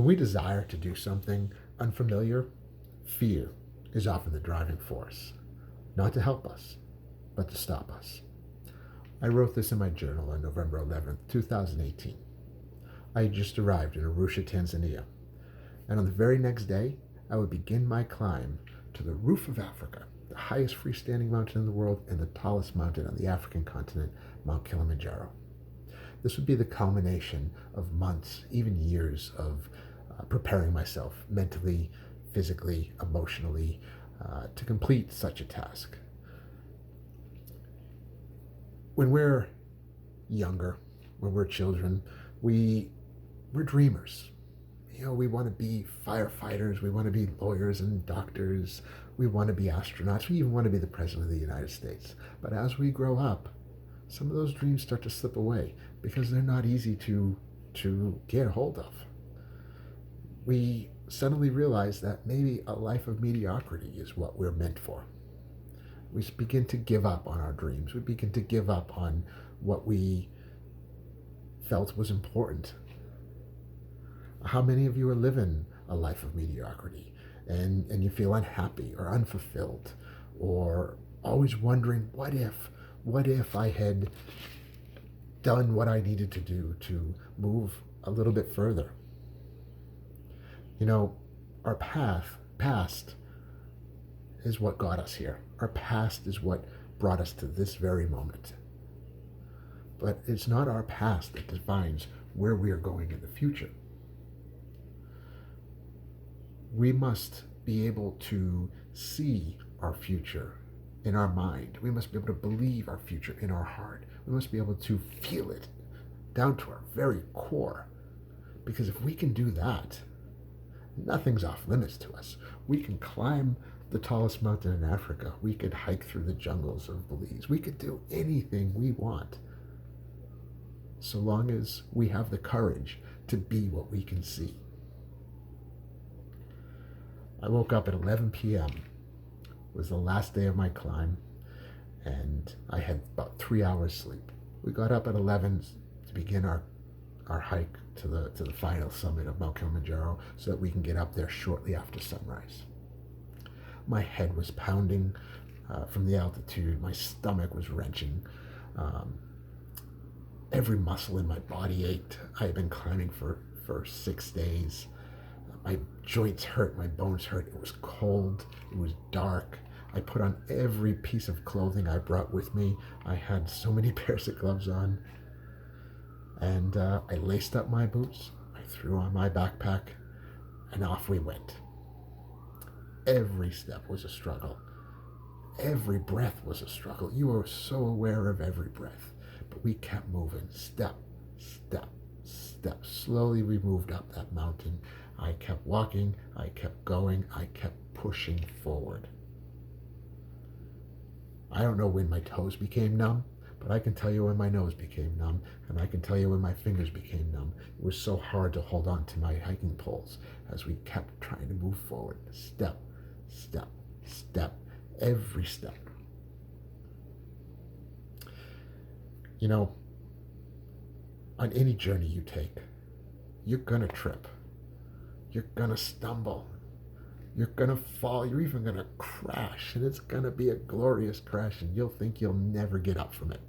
When we desire to do something unfamiliar, fear is often the driving force, not to help us, but to stop us. I wrote this in my journal on November 11th, 2018. I had just arrived in Arusha, Tanzania, and on the very next day, I would begin my climb to the roof of Africa, the highest freestanding mountain in the world and the tallest mountain on the African continent, Mount Kilimanjaro. This would be the culmination of months, even years of preparing myself mentally, physically, emotionally, to complete such a task. When we're younger, when we're children, we're dreamers. We want to be firefighters, we want to be lawyers and doctors, we want to be astronauts, we even want to be the President of the United States. But as we grow up, some of those dreams start to slip away because they're not easy to get a hold of. We suddenly realize that maybe a life of mediocrity is what we're meant for. We begin to give up on our dreams. We begin to give up on what we felt was important. How many of you are living a life of mediocrity and you feel unhappy or unfulfilled or always wondering, what if I had done what I needed to do to move a little bit further? Our past is what got us here. Our past is what brought us to this very moment. But it's not our past that defines where we are going in the future. We must be able to see our future in our mind. We must be able to believe our future in our heart. We must be able to feel it down to our very core. Because if we can do that, nothing's off limits to us. We can climb the tallest mountain in Africa. We could hike through the jungles of Belize. We could do anything we want, so long as we have the courage to be what we can see. I woke up at 11 p.m. It was the last day of my climb, and I had about 3 hours sleep. We got up at 11 to begin our hike to the final summit of Mount Kilimanjaro so that we can get up there shortly after sunrise. My head was pounding from the altitude. My stomach was wrenching. Every muscle in my body ached. I had been climbing for 6 days. My joints hurt, my bones hurt. It was cold, it was dark. I put on every piece of clothing I brought with me. I had so many pairs of gloves on. And I laced up my boots, I threw on my backpack, and off we went. Every step was a struggle. Every breath was a struggle. You were so aware of every breath. But we kept moving, step, step, step. Slowly we moved up that mountain. I kept walking, I kept going, I kept pushing forward. I don't know when my toes became numb, but I can tell you when my nose became numb, and I can tell you when my fingers became numb. It was so hard to hold on to my hiking poles as we kept trying to move forward. Step, step, step, every step. On any journey you take, you're gonna trip. You're gonna stumble. You're gonna fall. You're even gonna crash, and it's gonna be a glorious crash, and you'll think you'll never get up from it.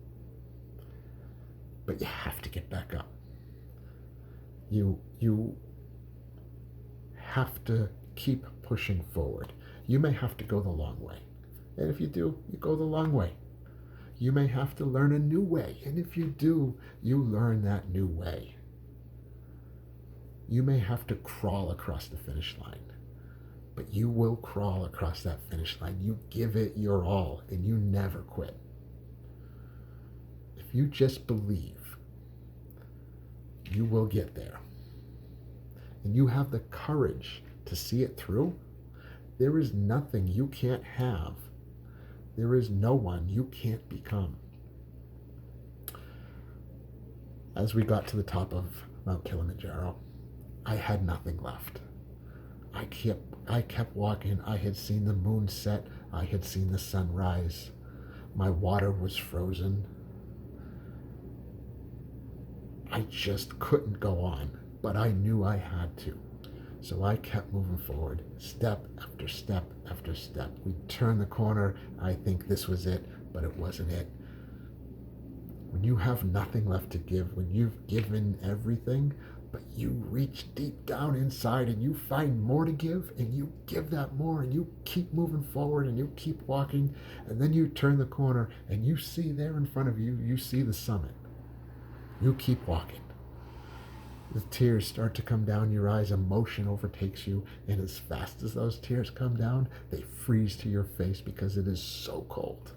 But you have to get back up. You have to keep pushing forward. You may have to go the long way, and if you do, you go the long way. You may have to learn a new way, and if you do, you learn that new way. You may have to crawl across the finish line, but you will crawl across that finish line. You give it your all, and you never quit. If you just believe, you will get there. And you have the courage to see it through. There is nothing you can't have. There is no one you can't become. As we got to the top of Mount Kilimanjaro, I had nothing left. I kept walking. I had seen the moon set. I had seen the sun rise. My water was frozen. I just couldn't go on, but I knew I had to. So I kept moving forward, step after step after step. We turned the corner. I think this was it, but it wasn't it. When you have nothing left to give, when you've given everything, but you reach deep down inside and you find more to give, and you give that more, and you keep moving forward and you keep walking, and then you turn the corner and you see there in front of you, you see the summit. You keep walking. The tears start to come down your eyes, emotion overtakes you, and as fast as those tears come down, they freeze to your face because it is so cold.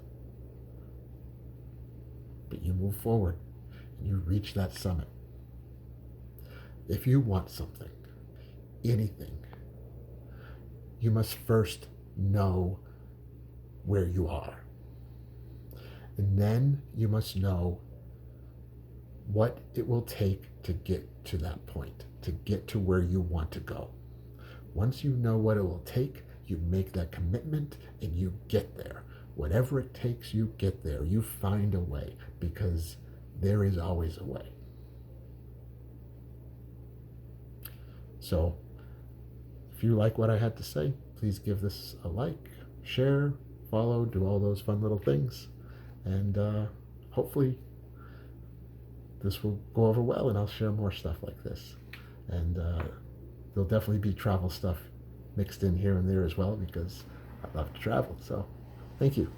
But you move forward and you reach that summit. If you want something, anything, you must first know where you are. And then you must know what it will take to get to that point, to get to where you want to go. Once you know what it will take, you make that commitment and you get there. Whatever it takes, you get there. You find a way, because there is always a way. So, if you like what I had to say, please give this a like, share, follow, do all those fun little things. And hopefully this will go over well, and I'll share more stuff like this. And there'll definitely be travel stuff mixed in here and there as well, because I love to travel. So thank you.